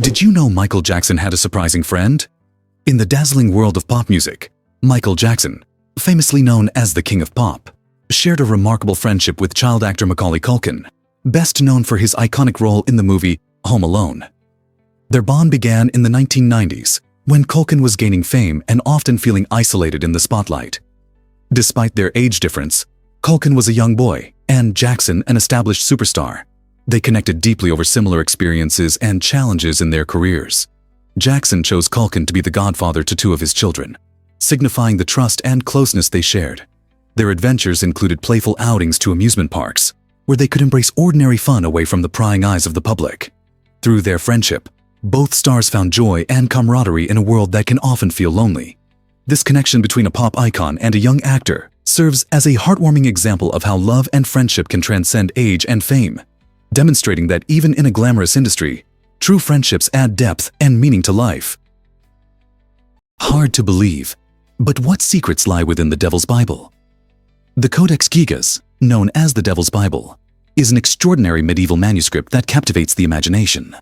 Did you know Michael Jackson had a surprising friend? In the dazzling world of pop music, Michael Jackson, famously known as the King of Pop, shared a remarkable friendship with child actor Macaulay Culkin, best known for his iconic role in the movie Home Alone. Their bond began in the 1990s, when Culkin was gaining fame and often feeling isolated in the spotlight. Despite their age difference, Culkin was a young boy, and Jackson an established superstar. They connected deeply over similar experiences and challenges in their careers. Jackson chose Culkin to be the godfather to two of his children, signifying the trust and closeness they shared. Their adventures included playful outings to amusement parks, where they could embrace ordinary fun away from the prying eyes of the public. Through their friendship, both stars found joy and camaraderie in a world that can often feel lonely. This connection between a pop icon and a young actor serves as a heartwarming example of how love and friendship can transcend age and fame, demonstrating that even in a glamorous industry, true friendships add depth and meaning to life. Hard to believe, but what secrets lie within the Devil's Bible? The Codex Gigas, known as the Devil's Bible, is an extraordinary medieval manuscript that captivates the imagination.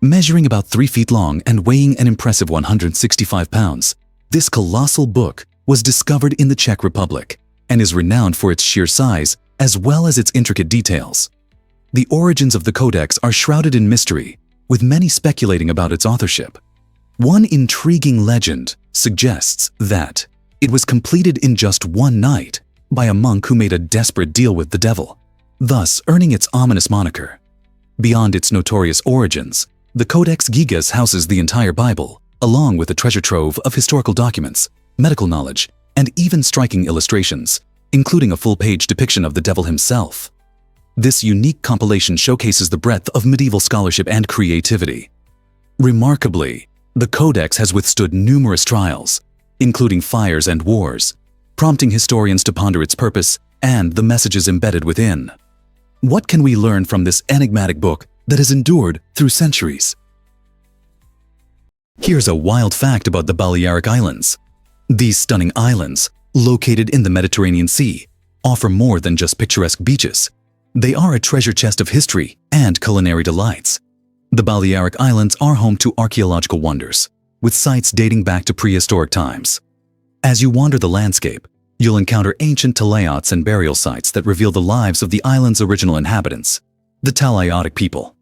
Measuring about 3 feet long and weighing an impressive 165 pounds, this colossal book was discovered in the Czech Republic and is renowned for its sheer size as well as its intricate details. The origins of the Codex are shrouded in mystery, with many speculating about its authorship. One intriguing legend suggests that it was completed in just one night by a monk who made a desperate deal with the devil, thus earning its ominous moniker. Beyond its notorious origins, the Codex Gigas houses the entire Bible, along with a treasure trove of historical documents, medical knowledge, and even striking illustrations, including a full-page depiction of the devil himself. This unique compilation showcases the breadth of medieval scholarship and creativity. Remarkably, the Codex has withstood numerous trials, including fires and wars, prompting historians to ponder its purpose and the messages embedded within. What can we learn from this enigmatic book that has endured through centuries? Here's a wild fact about the Balearic Islands. These stunning islands, located in the Mediterranean Sea, offer more than just picturesque beaches. They are a treasure chest of history and culinary delights. The Balearic Islands are home to archaeological wonders, with sites dating back to prehistoric times. As you wander the landscape, you'll encounter ancient talayots and burial sites that reveal the lives of the island's original inhabitants, the Talayotic people.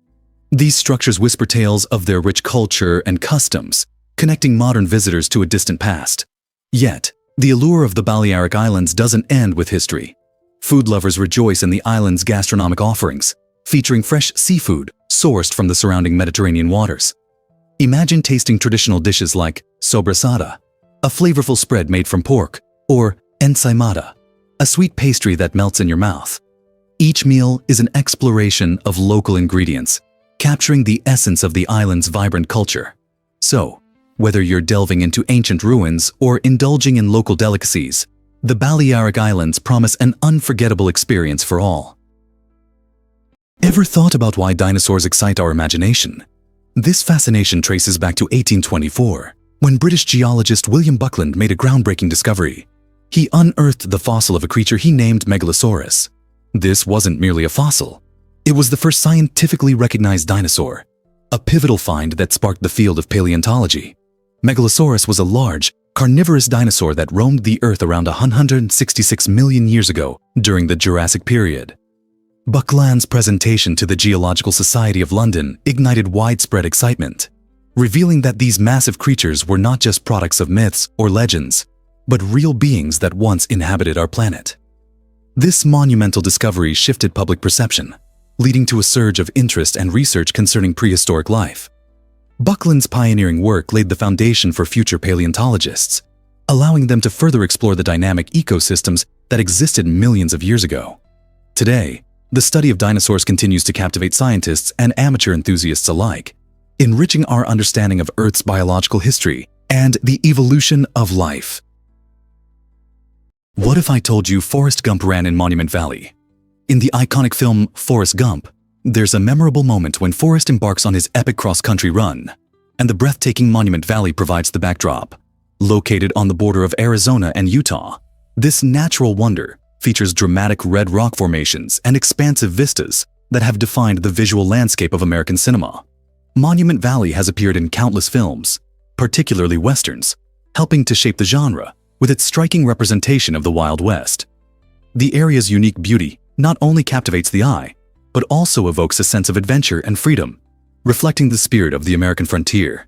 These structures whisper tales of their rich culture and customs, connecting modern visitors to a distant past. Yet, the allure of the Balearic Islands doesn't end with history. Food lovers rejoice in the island's gastronomic offerings, featuring fresh seafood sourced from the surrounding Mediterranean waters. Imagine tasting traditional dishes like sobrasada, a flavorful spread made from pork, or ensaimada, a sweet pastry that melts in your mouth. Each meal is an exploration of local ingredients, capturing the essence of the island's vibrant culture. So, whether you're delving into ancient ruins or indulging in local delicacies, the Balearic Islands promise an unforgettable experience for all. Ever thought about why dinosaurs excite our imagination? This fascination traces back to 1824, when British geologist William Buckland made a groundbreaking discovery. He unearthed the fossil of a creature he named Megalosaurus. This wasn't merely a fossil. It was the first scientifically recognized dinosaur, a pivotal find that sparked the field of paleontology. Megalosaurus was a large, carnivorous dinosaur that roamed the Earth around 166 million years ago during the Jurassic period. Buckland's presentation to the Geological Society of London ignited widespread excitement, revealing that these massive creatures were not just products of myths or legends, but real beings that once inhabited our planet. This monumental discovery shifted public perception, leading to a surge of interest and research concerning prehistoric life. Buckland's pioneering work laid the foundation for future paleontologists, allowing them to further explore the dynamic ecosystems that existed millions of years ago. Today, the study of dinosaurs continues to captivate scientists and amateur enthusiasts alike, enriching our understanding of Earth's biological history and the evolution of life. What if I told you Forrest Gump ran in Monument Valley? In the iconic film Forrest Gump, there's a memorable moment when Forrest embarks on his epic cross-country run, and the breathtaking Monument Valley provides the backdrop. Located on the border of Arizona and Utah, this natural wonder features dramatic red rock formations and expansive vistas that have defined the visual landscape of American cinema. Monument Valley has appeared in countless films, particularly westerns, helping to shape the genre with its striking representation of the Wild West. The area's unique beauty not only captivates the eye, but also evokes a sense of adventure and freedom, reflecting the spirit of the American frontier.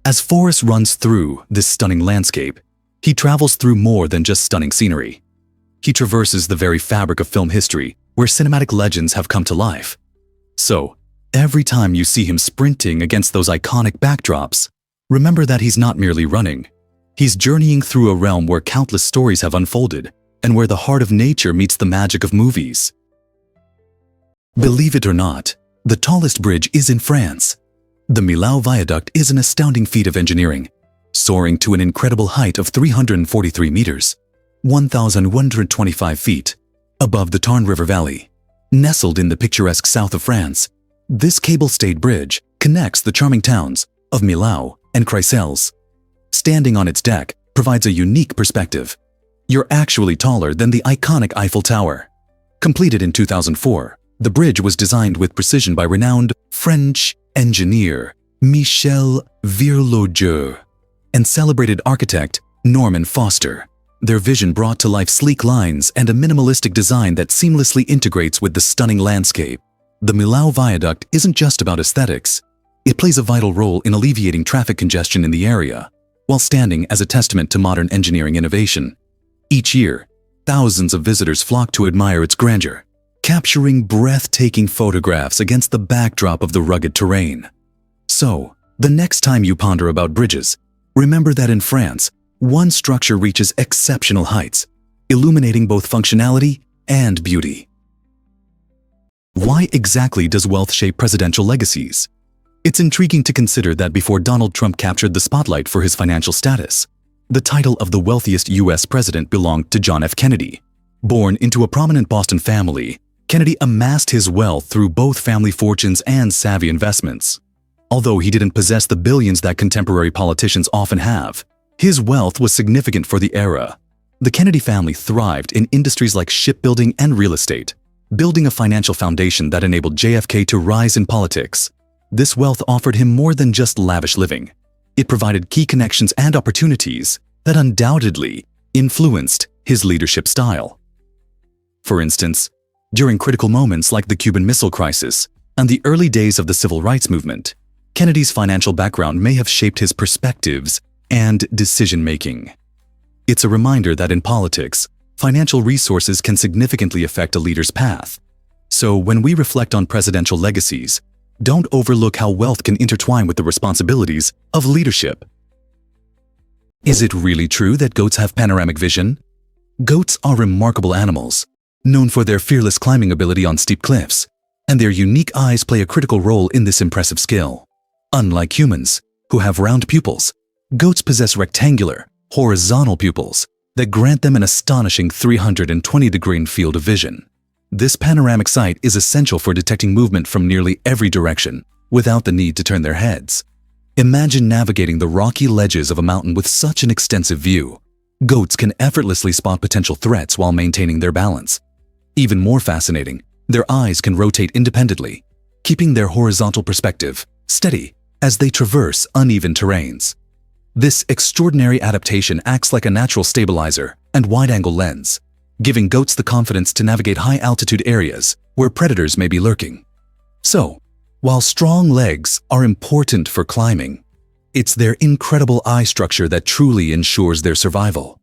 As Forrest runs through this stunning landscape, he travels through more than just stunning scenery. He traverses the very fabric of film history, where cinematic legends have come to life. So, every time you see him sprinting against those iconic backdrops, remember that he's not merely running. He's journeying through a realm where countless stories have unfolded, and where the heart of nature meets the magic of movies. Believe it or not, the tallest bridge is in France. The Millau Viaduct is an astounding feat of engineering, soaring to an incredible height of 343 meters, 1,125 feet, above the Tarn River Valley. Nestled in the picturesque south of France, this cable-stayed bridge connects the charming towns of Millau and Chryssels. Standing on its deck provides a unique perspective. You're actually taller than the iconic Eiffel Tower. Completed in 2004, the bridge was designed with precision by renowned French engineer Michel Virlogeux and celebrated architect Norman Foster. Their vision brought to life sleek lines and a minimalistic design that seamlessly integrates with the stunning landscape. The Millau Viaduct isn't just about aesthetics. It plays a vital role in alleviating traffic congestion in the area, while standing as a testament to modern engineering innovation. Each year, thousands of visitors flock to admire its grandeur, capturing breathtaking photographs against the backdrop of the rugged terrain. So, the next time you ponder about bridges, remember that in France, one structure reaches exceptional heights, illuminating both functionality and beauty. Why exactly does wealth shape presidential legacies? It's intriguing to consider that before Donald Trump captured the spotlight for his financial status, the title of the wealthiest U.S. president belonged to John F. Kennedy. Born into a prominent Boston family, Kennedy amassed his wealth through both family fortunes and savvy investments. Although he didn't possess the billions that contemporary politicians often have, his wealth was significant for the era. The Kennedy family thrived in industries like shipbuilding and real estate, building a financial foundation that enabled JFK to rise in politics. This wealth offered him more than just lavish living. It provided key connections and opportunities that undoubtedly influenced his leadership style. For instance, during critical moments like the Cuban Missile Crisis and the early days of the Civil Rights Movement, Kennedy's financial background may have shaped his perspectives and decision-making. It's a reminder that in politics, financial resources can significantly affect a leader's path. So when we reflect on presidential legacies, don't overlook how wealth can intertwine with the responsibilities of leadership. Is it really true that goats have panoramic vision? Goats are remarkable animals, known for their fearless climbing ability on steep cliffs, and their unique eyes play a critical role in this impressive skill. Unlike humans, who have round pupils, goats possess rectangular, horizontal pupils that grant them an astonishing 320-degree field of vision. This panoramic sight is essential for detecting movement from nearly every direction without the need to turn their heads. Imagine navigating the rocky ledges of a mountain with such an extensive view. Goats can effortlessly spot potential threats while maintaining their balance. Even more fascinating, their eyes can rotate independently, keeping their horizontal perspective steady as they traverse uneven terrains. This extraordinary adaptation acts like a natural stabilizer and wide-angle lens, giving goats the confidence to navigate high-altitude areas where predators may be lurking. So, while strong legs are important for climbing, it's their incredible eye structure that truly ensures their survival.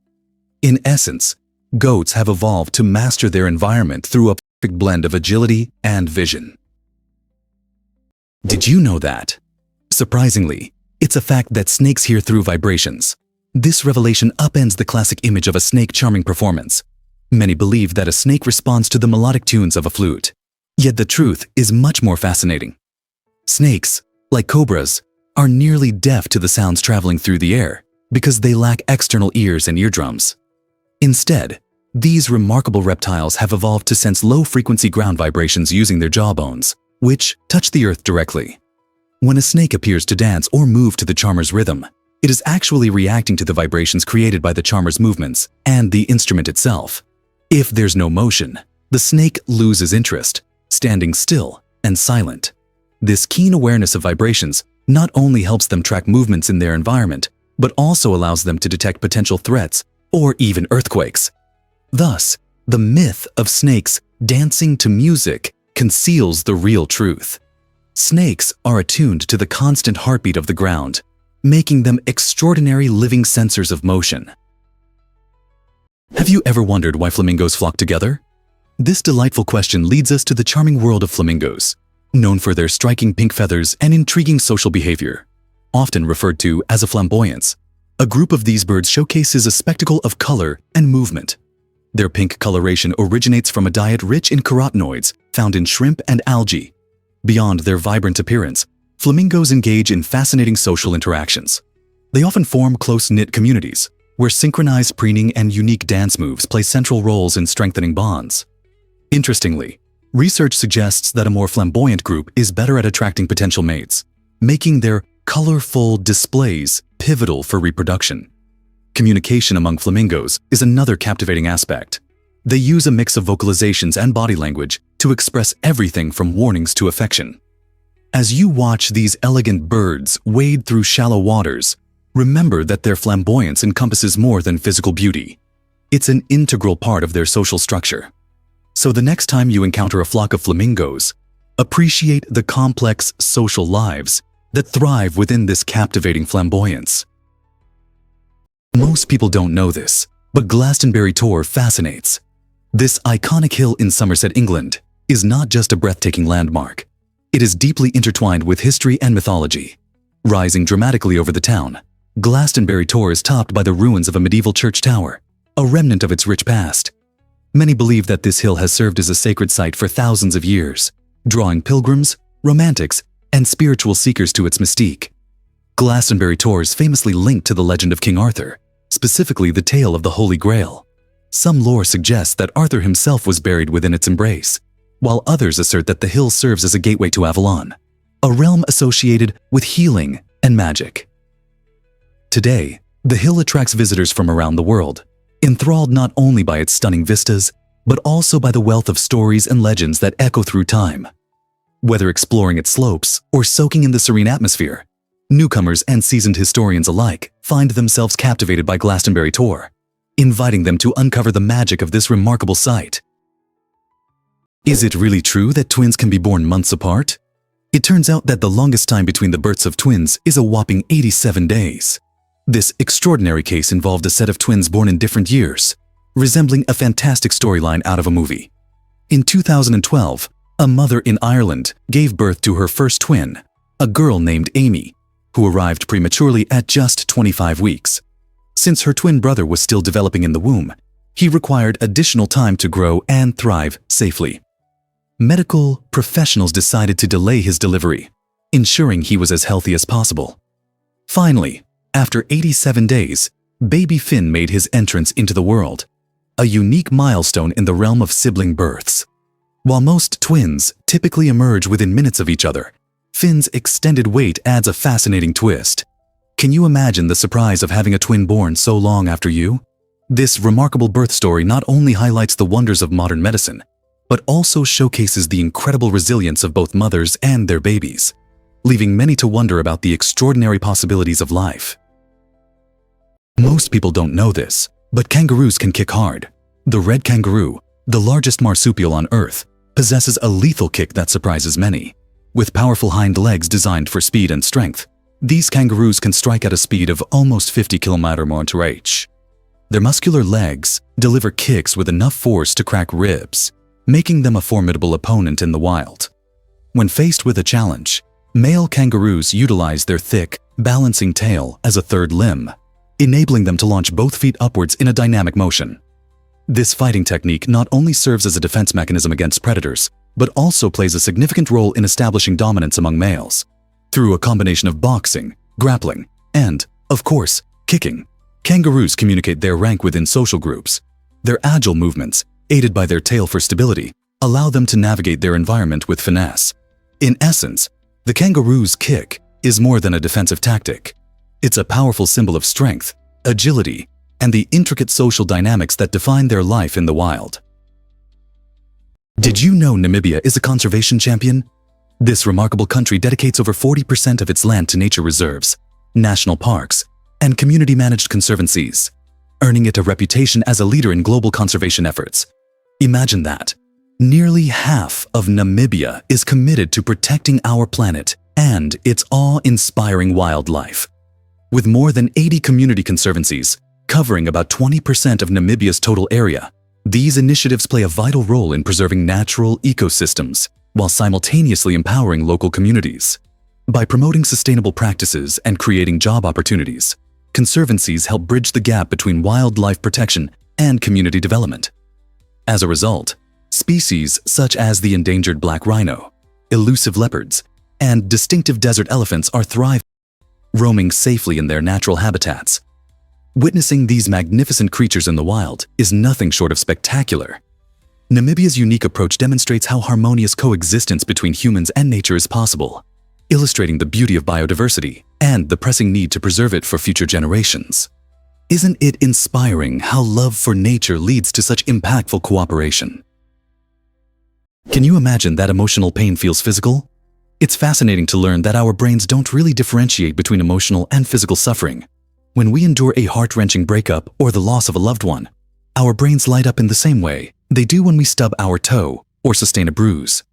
In essence, goats have evolved to master their environment through a perfect blend of agility and vision. Did you know that? Surprisingly, it's a fact that snakes hear through vibrations. This revelation upends the classic image of a snake charming performance. Many believe that a snake responds to the melodic tunes of a flute. Yet the truth is much more fascinating. Snakes, like cobras, are nearly deaf to the sounds traveling through the air because they lack external ears and eardrums. Instead, these remarkable reptiles have evolved to sense low-frequency ground vibrations using their jawbones, which touch the earth directly. When a snake appears to dance or move to the charmer's rhythm, it is actually reacting to the vibrations created by the charmer's movements and the instrument itself. If there's no motion, the snake loses interest, standing still and silent. This keen awareness of vibrations not only helps them track movements in their environment, but also allows them to detect potential threats or even earthquakes. Thus, the myth of snakes dancing to music conceals the real truth. Snakes are attuned to the constant heartbeat of the ground, making them extraordinary living sensors of motion. Have you ever wondered why flamingos flock together? This delightful question leads us to the charming world of flamingos, known for their striking pink feathers and intriguing social behavior. Often referred to as a flamboyance, a group of these birds showcases a spectacle of color and movement. Their pink coloration originates from a diet rich in carotenoids found in shrimp and algae. Beyond their vibrant appearance, flamingos engage in fascinating social interactions. They often form close-knit communities, where synchronized preening and unique dance moves play central roles in strengthening bonds. Interestingly, research suggests that a more flamboyant group is better at attracting potential mates, making their colorful displays pivotal for reproduction. Communication among flamingos is another captivating aspect. They use a mix of vocalizations and body language to express everything from warnings to affection. As you watch these elegant birds wade through shallow waters, remember that their flamboyance encompasses more than physical beauty. It's an integral part of their social structure. So the next time you encounter a flock of flamingos, appreciate the complex social lives that thrive within this captivating flamboyance. Most people don't know this, but Glastonbury Tor fascinates. This iconic hill in Somerset, England, is not just a breathtaking landmark. It is deeply intertwined with history and mythology. Rising dramatically over the town, Glastonbury Tor is topped by the ruins of a medieval church tower, a remnant of its rich past. Many believe that this hill has served as a sacred site for thousands of years, drawing pilgrims, romantics, and spiritual seekers to its mystique. Glastonbury Tor is famously linked to the legend of King Arthur, specifically the tale of the Holy Grail. Some lore suggests that Arthur himself was buried within its embrace, while others assert that the hill serves as a gateway to Avalon, a realm associated with healing and magic. Today, the hill attracts visitors from around the world, enthralled not only by its stunning vistas, but also by the wealth of stories and legends that echo through time. Whether exploring its slopes or soaking in the serene atmosphere, newcomers and seasoned historians alike find themselves captivated by Glastonbury Tor, inviting them to uncover the magic of this remarkable site. Is it really true that twins can be born months apart? It turns out that the longest time between the births of twins is a whopping 87 days. This extraordinary case involved a set of twins born in different years, resembling a fantastic storyline out of a movie. In 2012, a mother in Ireland gave birth to her first twin, a girl named Amy, who arrived prematurely at just 25 weeks. Since her twin brother was still developing in the womb, he required additional time to grow and thrive safely. Medical professionals decided to delay his delivery, ensuring he was as healthy as possible. Finally, after 87 days, baby Finn made his entrance into the world, a unique milestone in the realm of sibling births. While most twins typically emerge within minutes of each other, Finn's extended wait adds a fascinating twist. Can you imagine the surprise of having a twin born so long after you? This remarkable birth story not only highlights the wonders of modern medicine, but also showcases the incredible resilience of both mothers and their babies, leaving many to wonder about the extraordinary possibilities of life. Most people don't know this, but kangaroos can kick hard. The red kangaroo, the largest marsupial on Earth, possesses a lethal kick that surprises many. With powerful hind legs designed for speed and strength, these kangaroos can strike at a speed of almost 50 km/h. Their muscular legs deliver kicks with enough force to crack ribs, making them a formidable opponent in the wild. When faced with a challenge, male kangaroos utilize their thick, balancing tail as a third limb, enabling them to launch both feet upwards in a dynamic motion. This fighting technique not only serves as a defense mechanism against predators, but also plays a significant role in establishing dominance among males. Through a combination of boxing, grappling, and, of course, kicking, kangaroos communicate their rank within social groups. Their agile movements, aided by their tail for stability, allow them to navigate their environment with finesse. In essence, the kangaroo's kick is more than a defensive tactic. It's a powerful symbol of strength, agility, and the intricate social dynamics that define their life in the wild. Did you know Namibia is a conservation champion? This remarkable country dedicates over 40% of its land to nature reserves, national parks, and community-managed conservancies, earning it a reputation as a leader in global conservation efforts. Imagine that. Nearly half of Namibia is committed to protecting our planet and its awe-inspiring wildlife. With more than 80 community conservancies, covering about 20% of Namibia's total area, these initiatives play a vital role in preserving natural ecosystems while simultaneously empowering local communities. By promoting sustainable practices and creating job opportunities, conservancies help bridge the gap between wildlife protection and community development. As a result, species such as the endangered black rhino, elusive leopards, and distinctive desert elephants are thriving, roaming safely in their natural habitats. Witnessing these magnificent creatures in the wild is nothing short of spectacular. Namibia's unique approach demonstrates how harmonious coexistence between humans and nature is possible, illustrating the beauty of biodiversity and the pressing need to preserve it for future generations. Isn't it inspiring how love for nature leads to such impactful cooperation? Can you imagine that emotional pain feels physical? It's fascinating to learn that our brains don't really differentiate between emotional and physical suffering. When we endure a heart-wrenching breakup or the loss of a loved one, our brains light up in the same way they do when we stub our toe or sustain a bruise.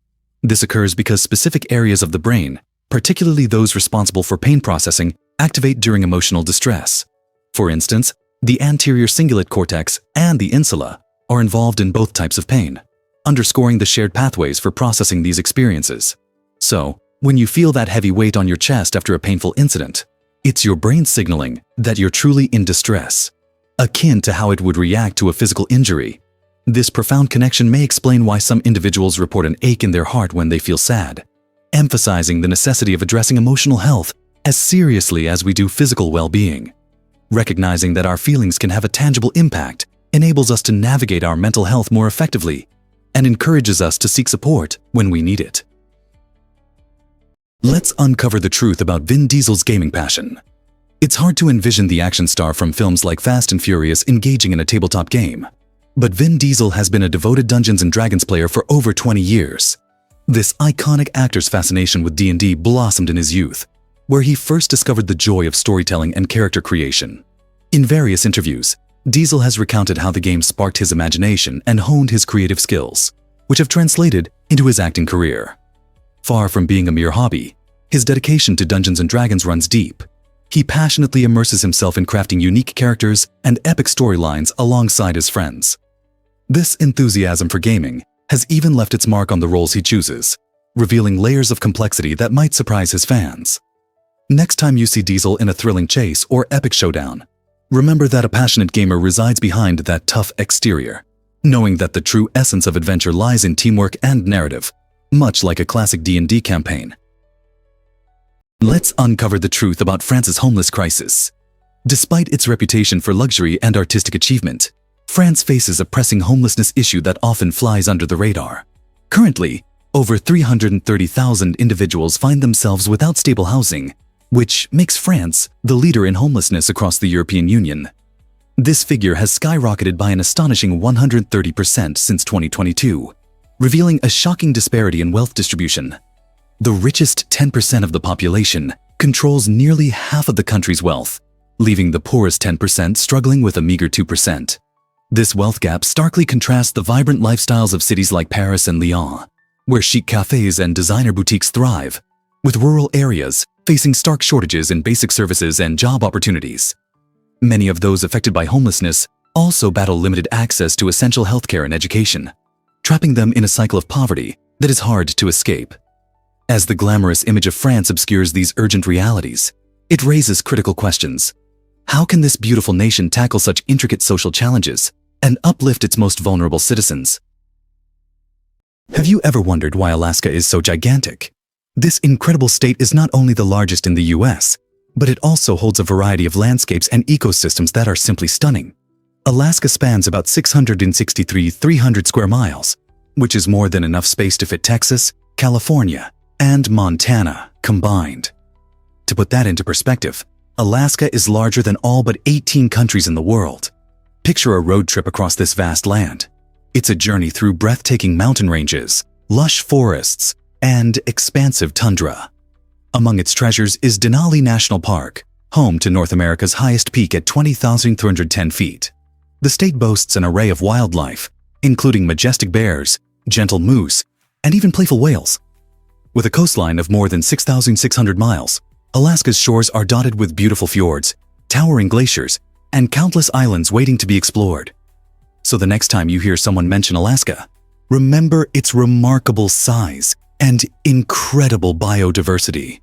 This occurs because specific areas of the brain, particularly those responsible for pain processing, activate during emotional distress. For instance, the anterior cingulate cortex and the insula are involved in both types of pain, underscoring the shared pathways for processing these experiences. So, when you feel that heavy weight on your chest after a painful incident, it's your brain signaling that you're truly in distress, akin to how it would react to a physical injury. This profound connection may explain why some individuals report an ache in their heart when they feel sad, emphasizing the necessity of addressing emotional health as seriously as we do physical well-being. Recognizing that our feelings can have a tangible impact enables us to navigate our mental health more effectively and encourages us to seek support when we need it. Let's uncover the truth about Vin Diesel's gaming passion. It's hard to envision the action star from films like Fast and Furious engaging in a tabletop game. But Vin Diesel has been a devoted Dungeons & Dragons player for over 20 years. This iconic actor's fascination with D&D blossomed in his youth, where he first discovered the joy of storytelling and character creation. In various interviews, Diesel has recounted how the game sparked his imagination and honed his creative skills, which have translated into his acting career. Far from being a mere hobby, his dedication to Dungeons & Dragons runs deep. He passionately immerses himself in crafting unique characters and epic storylines alongside his friends. This enthusiasm for gaming has even left its mark on the roles he chooses, revealing layers of complexity that might surprise his fans. Next time you see Diesel in a thrilling chase or epic showdown, remember that a passionate gamer resides behind that tough exterior, knowing that the true essence of adventure lies in teamwork and narrative, much like a classic D&D campaign. Let's uncover the truth about France's homeless crisis. Despite its reputation for luxury and artistic achievement, France faces a pressing homelessness issue that often flies under the radar. Currently, over 330,000 individuals find themselves without stable housing, which makes France the leader in homelessness across the European Union. This figure has skyrocketed by an astonishing 130% since 2022, revealing a shocking disparity in wealth distribution. The richest 10% of the population controls nearly half of the country's wealth, leaving the poorest 10% struggling with a meager 2%. This wealth gap starkly contrasts the vibrant lifestyles of cities like Paris and Lyon, where chic cafes and designer boutiques thrive, with rural areas facing stark shortages in basic services and job opportunities. Many of those affected by homelessness also battle limited access to essential healthcare and education, trapping them in a cycle of poverty that is hard to escape. As the glamorous image of France obscures these urgent realities, it raises critical questions. How can this beautiful nation tackle such intricate social challenges and uplift its most vulnerable citizens? Have you ever wondered why Alaska is so gigantic? This incredible state is not only the largest in the US, but it also holds a variety of landscapes and ecosystems that are simply stunning. Alaska spans about 663,300 square miles, which is more than enough space to fit Texas, California, and Montana combined. To put that into perspective, Alaska is larger than all but 18 countries in the world. Picture a road trip across this vast land. It's a journey through breathtaking mountain ranges, lush forests, and expansive tundra. Among its treasures is Denali National Park, home to North America's highest peak at 20,310 feet. The state boasts an array of wildlife, including majestic bears, gentle moose, and even playful whales. With a coastline of more than 6,600 miles, Alaska's shores are dotted with beautiful fjords, towering glaciers, and countless islands waiting to be explored. So the next time you hear someone mention Alaska, remember its remarkable size and incredible biodiversity.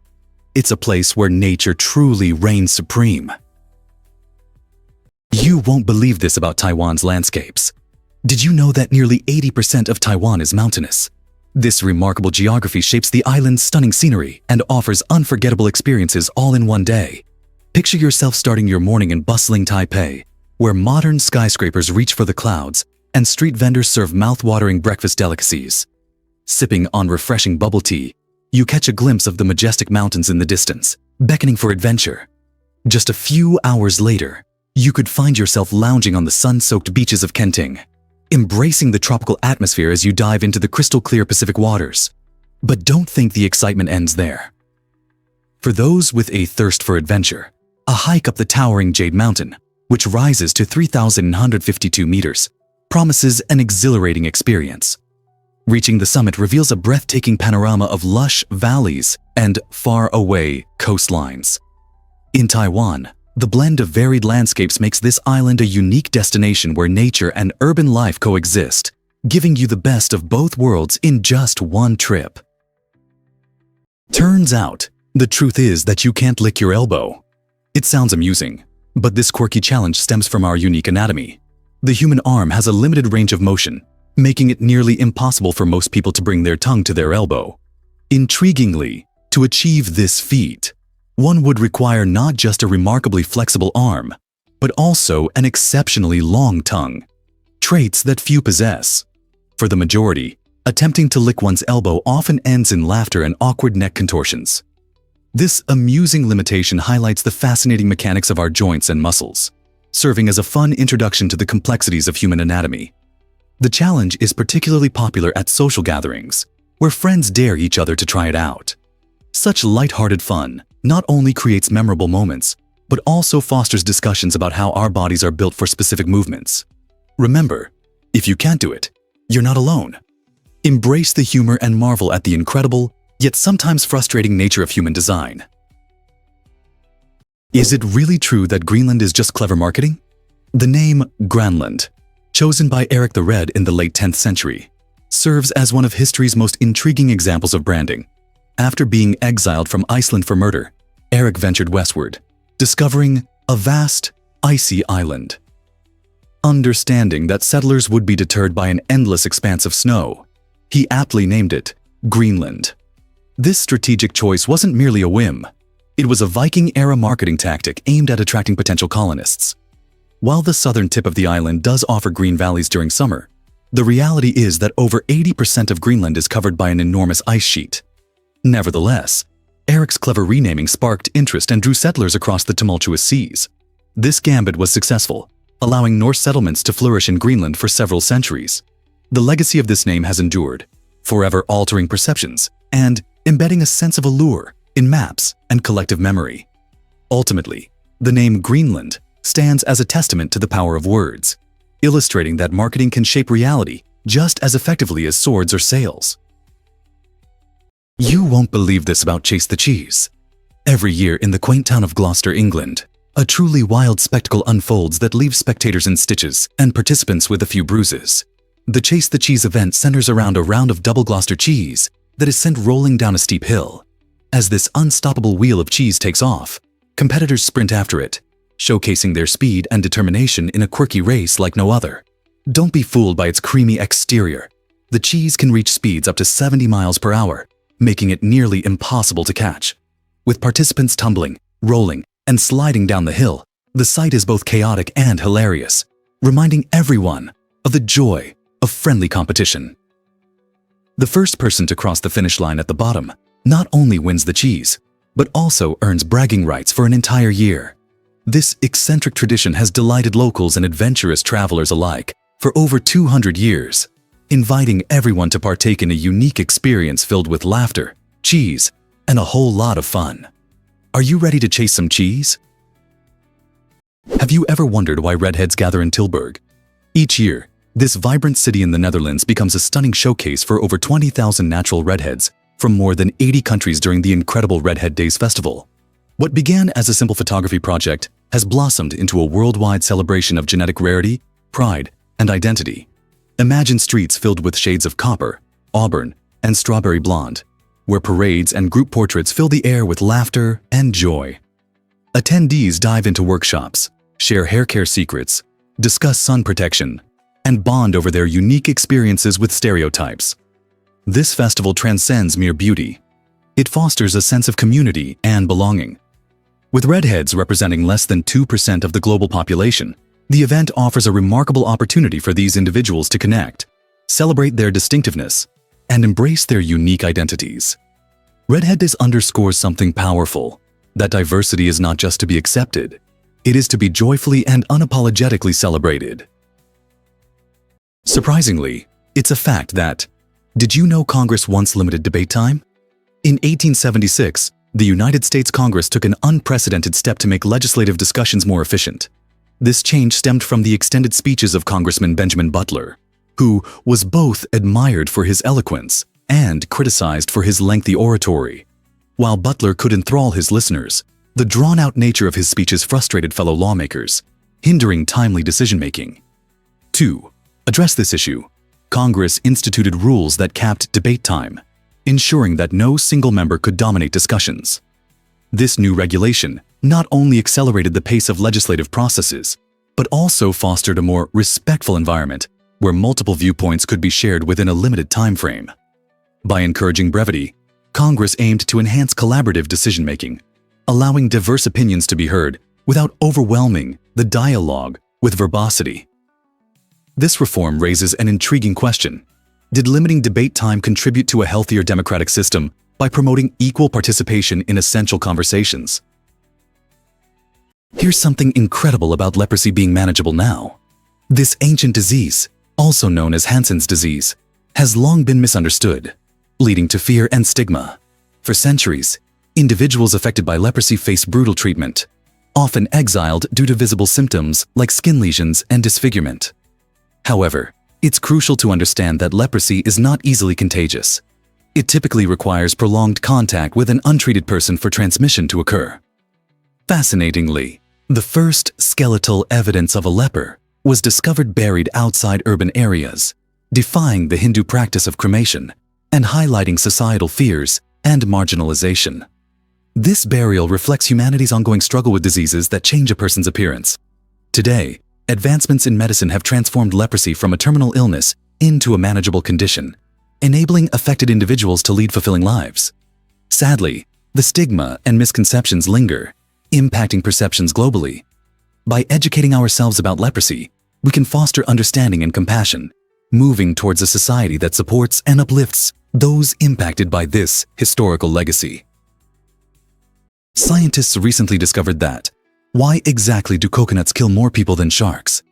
It's a place where nature truly reigns supreme. You won't believe this about Taiwan's landscapes. Did you know that nearly 80% of Taiwan is mountainous? This remarkable geography shapes the island's stunning scenery and offers unforgettable experiences all in one day. Picture yourself starting your morning in bustling Taipei, where modern skyscrapers reach for the clouds and street vendors serve mouth-watering breakfast delicacies. Sipping on refreshing bubble tea, you catch a glimpse of the majestic mountains in the distance, beckoning for adventure. Just a few hours later, you could find yourself lounging on the sun-soaked beaches of Kenting, embracing the tropical atmosphere as you dive into the crystal-clear Pacific waters. But don't think the excitement ends there. For those with a thirst for adventure, a hike up the towering Jade Mountain, which rises to 3,152 meters, promises an exhilarating experience. Reaching the summit reveals a breathtaking panorama of lush valleys and far-away coastlines. In Taiwan, the blend of varied landscapes makes this island a unique destination where nature and urban life coexist, giving you the best of both worlds in just one trip. Turns out, the truth is that you can't lick your elbow. It sounds amusing, but this quirky challenge stems from our unique anatomy. The human arm has a limited range of motion, making it nearly impossible for most people to bring their tongue to their elbow. Intriguingly, to achieve this feat, one would require not just a remarkably flexible arm, but also an exceptionally long tongue, traits that few possess. For the majority, attempting to lick one's elbow often ends in laughter and awkward neck contortions. This amusing limitation highlights the fascinating mechanics of our joints and muscles, serving as a fun introduction to the complexities of human anatomy. The challenge is particularly popular at social gatherings, where friends dare each other to try it out. Such lighthearted fun not only creates memorable moments, but also fosters discussions about how our bodies are built for specific movements. Remember, if you can't do it, you're not alone. Embrace the humor and marvel at the incredible, yet sometimes frustrating nature of human design. Is it really true that Greenland is just clever marketing? The name Granland, chosen by Eric the Red in the late 10th century, serves as one of history's most intriguing examples of branding. After being exiled from Iceland for murder, Eric ventured westward, discovering a vast, icy island. Understanding that settlers would be deterred by an endless expanse of snow, he aptly named it Greenland. This strategic choice wasn't merely a whim. It was a Viking-era marketing tactic aimed at attracting potential colonists. While the southern tip of the island does offer green valleys during summer, the reality is that over 80% of Greenland is covered by an enormous ice sheet. Nevertheless, Eric's clever renaming sparked interest and drew settlers across the tumultuous seas. This gambit was successful, allowing Norse settlements to flourish in Greenland for several centuries. The legacy of this name has endured, forever altering perceptions and embedding a sense of allure in maps and collective memory. Ultimately, the name Greenland stands as a testament to the power of words, illustrating that marketing can shape reality just as effectively as swords or sails. You won't believe this about Chase the Cheese. Every year in the quaint town of Gloucester, England, a truly wild spectacle unfolds that leaves spectators in stitches and participants with a few bruises. The Chase the Cheese event centers around a round of double Gloucester cheese that is sent rolling down a steep hill. As this unstoppable wheel of cheese takes off, competitors sprint after it, showcasing their speed and determination in a quirky race like no other. Don't be fooled by its creamy exterior. The cheese can reach speeds up to 70 miles per hour, making it nearly impossible to catch. With participants tumbling, rolling, and sliding down the hill, the sight is both chaotic and hilarious, reminding everyone of the joy of friendly competition. The first person to cross the finish line at the bottom not only wins the cheese, but also earns bragging rights for an entire year. This eccentric tradition has delighted locals and adventurous travelers alike for over 200 years. inviting everyone to partake in a unique experience filled with laughter, cheese, and a whole lot of fun. Are you ready to chase some cheese? Have you ever wondered why redheads gather in Tilburg? Each year, this vibrant city in the Netherlands becomes a stunning showcase for over 20,000 natural redheads from more than 80 countries during the incredible Redhead Days festival. What began as a simple photography project has blossomed into a worldwide celebration of genetic rarity, pride, and identity. Imagine streets filled with shades of copper, auburn, and strawberry blonde, where parades and group portraits fill the air with laughter and joy. Attendees dive into workshops, share hair care secrets, discuss sun protection, and bond over their unique experiences with stereotypes. This festival transcends mere beauty. It fosters a sense of community and belonging. With redheads representing less than 2% of the global population, the event offers a remarkable opportunity for these individuals to connect, celebrate their distinctiveness, and embrace their unique identities. Redhead Days underscores something powerful, that diversity is not just to be accepted, it is to be joyfully and unapologetically celebrated. Surprisingly, it's a fact that, did you know Congress once limited debate time? In 1876, the United States Congress took an unprecedented step to make legislative discussions more efficient. This change stemmed from the extended speeches of Congressman Benjamin Butler, who was both admired for his eloquence and criticized for his lengthy oratory. While Butler could enthrall his listeners, the drawn-out nature of his speeches frustrated fellow lawmakers, hindering timely decision-making. To address this issue, Congress instituted rules that capped debate time, ensuring that no single member could dominate discussions. This new regulation not only accelerated the pace of legislative processes, but also fostered a more respectful environment where multiple viewpoints could be shared within a limited time frame. By encouraging brevity, Congress aimed to enhance collaborative decision-making, allowing diverse opinions to be heard without overwhelming the dialogue with verbosity. This reform raises an intriguing question. Did limiting debate time contribute to a healthier democratic system by promoting equal participation in essential conversations? Here's something incredible about leprosy being manageable now. This ancient disease, also known as Hansen's disease, has long been misunderstood, leading to fear and stigma. For centuries, individuals affected by leprosy face brutal treatment, often exiled due to visible symptoms like skin lesions and disfigurement. However, it's crucial to understand that leprosy is not easily contagious. It typically requires prolonged contact with an untreated person for transmission to occur. Fascinatingly, the first skeletal evidence of a leper was discovered buried outside urban areas, defying the Hindu practice of cremation and highlighting societal fears and marginalization. This burial reflects humanity's ongoing struggle with diseases that change a person's appearance. Today, advancements in medicine have transformed leprosy from a terminal illness into a manageable condition, enabling affected individuals to lead fulfilling lives. Sadly, the stigma and misconceptions linger, impacting perceptions globally. By educating ourselves about leprosy, we can foster understanding and compassion, moving towards a society that supports and uplifts those impacted by this historical legacy. Scientists recently discovered that, why exactly do coconuts kill more people than sharks?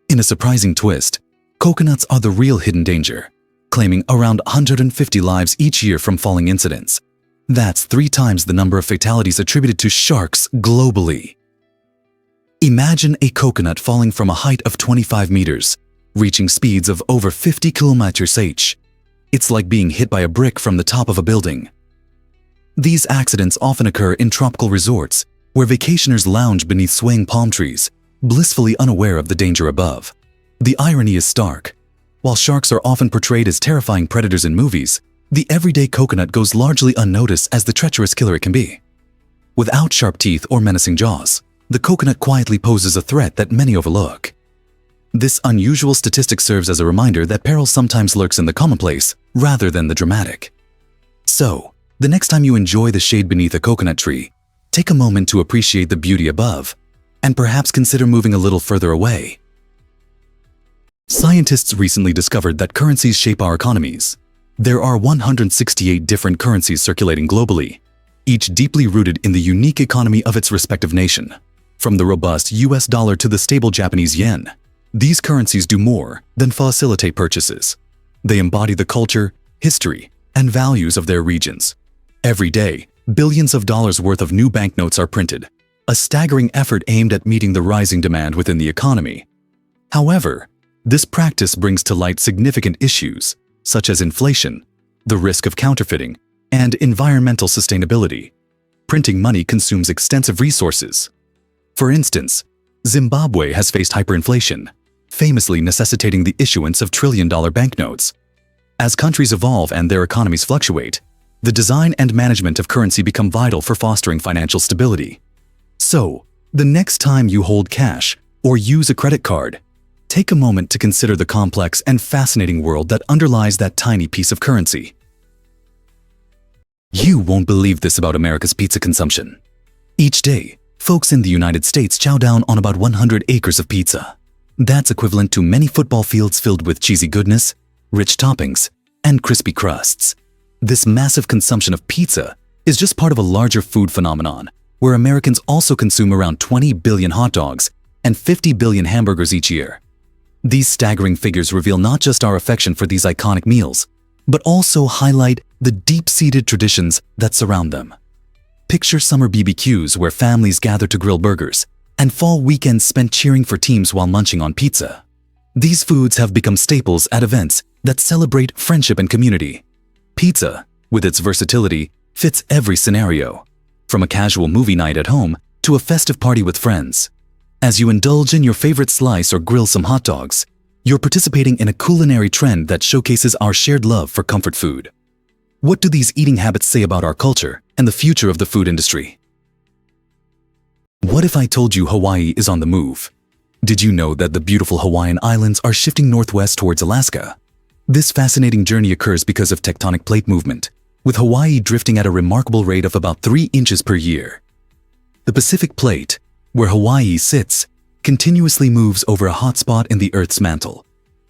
In a surprising twist, coconuts are the real hidden danger, claiming around 150 lives each year from falling incidents. That's 3 times the number of fatalities attributed to sharks globally. Imagine a coconut falling from a height of 25 meters, reaching speeds of over 50 km/h. It's like being hit by a brick from the top of a building. These accidents often occur in tropical resorts, where vacationers lounge beneath swaying palm trees, blissfully unaware of the danger above. The irony is stark. While sharks are often portrayed as terrifying predators in movies, the everyday coconut goes largely unnoticed as the treacherous killer it can be. Without sharp teeth or menacing jaws, the coconut quietly poses a threat that many overlook. This unusual statistic serves as a reminder that peril sometimes lurks in the commonplace rather than the dramatic. So, the next time you enjoy the shade beneath a coconut tree, take a moment to appreciate the beauty above, and perhaps consider moving a little further away. Scientists recently discovered that currencies shape our economies. There are 168 different currencies circulating globally, each deeply rooted in the unique economy of its respective nation. From the robust US dollar to the stable Japanese yen, these currencies do more than facilitate purchases. They embody the culture, history, and values of their regions. Every day, billions of dollars worth of new banknotes are printed, a staggering effort aimed at meeting the rising demand within the economy. However, this practice brings to light significant issues, such as inflation, the risk of counterfeiting, and environmental sustainability. Printing money consumes extensive resources. For instance, Zimbabwe has faced hyperinflation, famously necessitating the issuance of trillion-dollar banknotes. As countries evolve and their economies fluctuate, the design and management of currency become vital for fostering financial stability. So, the next time you hold cash or use a credit card, take a moment to consider the complex and fascinating world that underlies that tiny piece of currency. You won't believe this about America's pizza consumption. Each day, folks in the United States chow down on about 100 acres of pizza. That's equivalent to many football fields filled with cheesy goodness, rich toppings, and crispy crusts. This massive consumption of pizza is just part of a larger food phenomenon, where Americans also consume around 20 billion hot dogs and 50 billion hamburgers each year. These staggering figures reveal not just our affection for these iconic meals, but also highlight the deep-seated traditions that surround them. Picture summer BBQs where families gather to grill burgers, and fall weekends spent cheering for teams while munching on pizza. These foods have become staples at events that celebrate friendship and community. Pizza, with its versatility, fits every scenario, from a casual movie night at home to a festive party with friends. As you indulge in your favorite slice or grill some hot dogs, you're participating in a culinary trend that showcases our shared love for comfort food. What do these eating habits say about our culture and the future of the food industry? What if I told you Hawaii is on the move? Did you know that the beautiful Hawaiian Islands are shifting northwest towards Alaska? This fascinating journey occurs because of tectonic plate movement, with Hawaii drifting at a remarkable rate of about 3 inches per year. The Pacific Plate, where Hawaii sits, continuously moves over a hot spot in the Earth's mantle,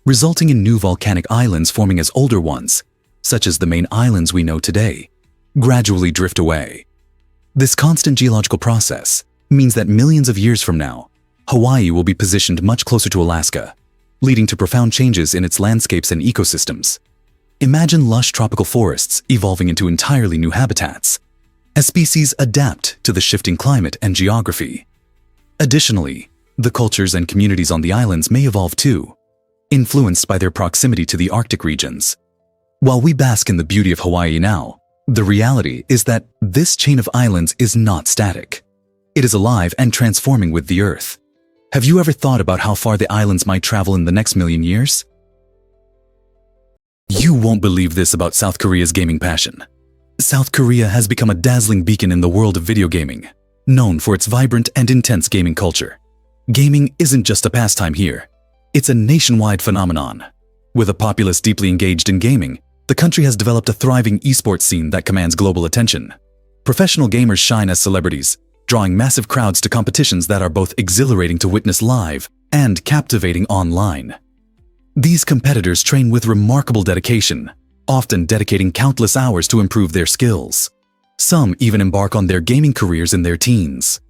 resulting in new volcanic islands forming as older ones, such as the main islands we know today, gradually drift away. This constant geological process means that millions of years from now, Hawaii will be positioned much closer to Alaska, leading to profound changes in its landscapes and ecosystems. Imagine lush tropical forests evolving into entirely new habitats, as species adapt to the shifting climate and geography. Additionally, the cultures and communities on the islands may evolve too, influenced by their proximity to the Arctic regions. While we bask in the beauty of Hawaii now, the reality is that this chain of islands is not static. It is alive and transforming with the Earth. Have you ever thought about how far the islands might travel in the next million years? You won't believe this about South Korea's gaming passion. South Korea has become a dazzling beacon in the world of video gaming, known for its vibrant and intense gaming culture. Gaming isn't just a pastime here. It's a nationwide phenomenon. With a populace deeply engaged in gaming, the country has developed a thriving esports scene that commands global attention. Professional gamers shine as celebrities, drawing massive crowds to competitions that are both exhilarating to witness live and captivating online. These competitors train with remarkable dedication, often dedicating countless hours to improve their skills. Some even embark on their gaming careers in their teens.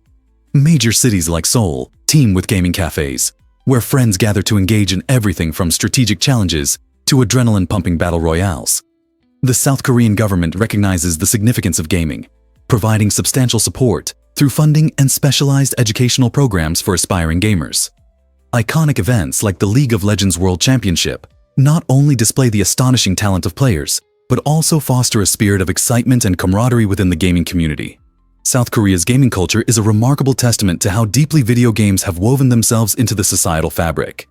Major cities like Seoul teem with gaming cafes, where friends gather to engage in everything from strategic challenges to adrenaline-pumping battle royales. The South Korean government recognizes the significance of gaming, providing substantial support through funding and specialized educational programs for aspiring gamers. Iconic events like the League of Legends World Championship not only display the astonishing talent of players, but also foster a spirit of excitement and camaraderie within the gaming community. South Korea's gaming culture is a remarkable testament to how deeply video games have woven themselves into the societal fabric.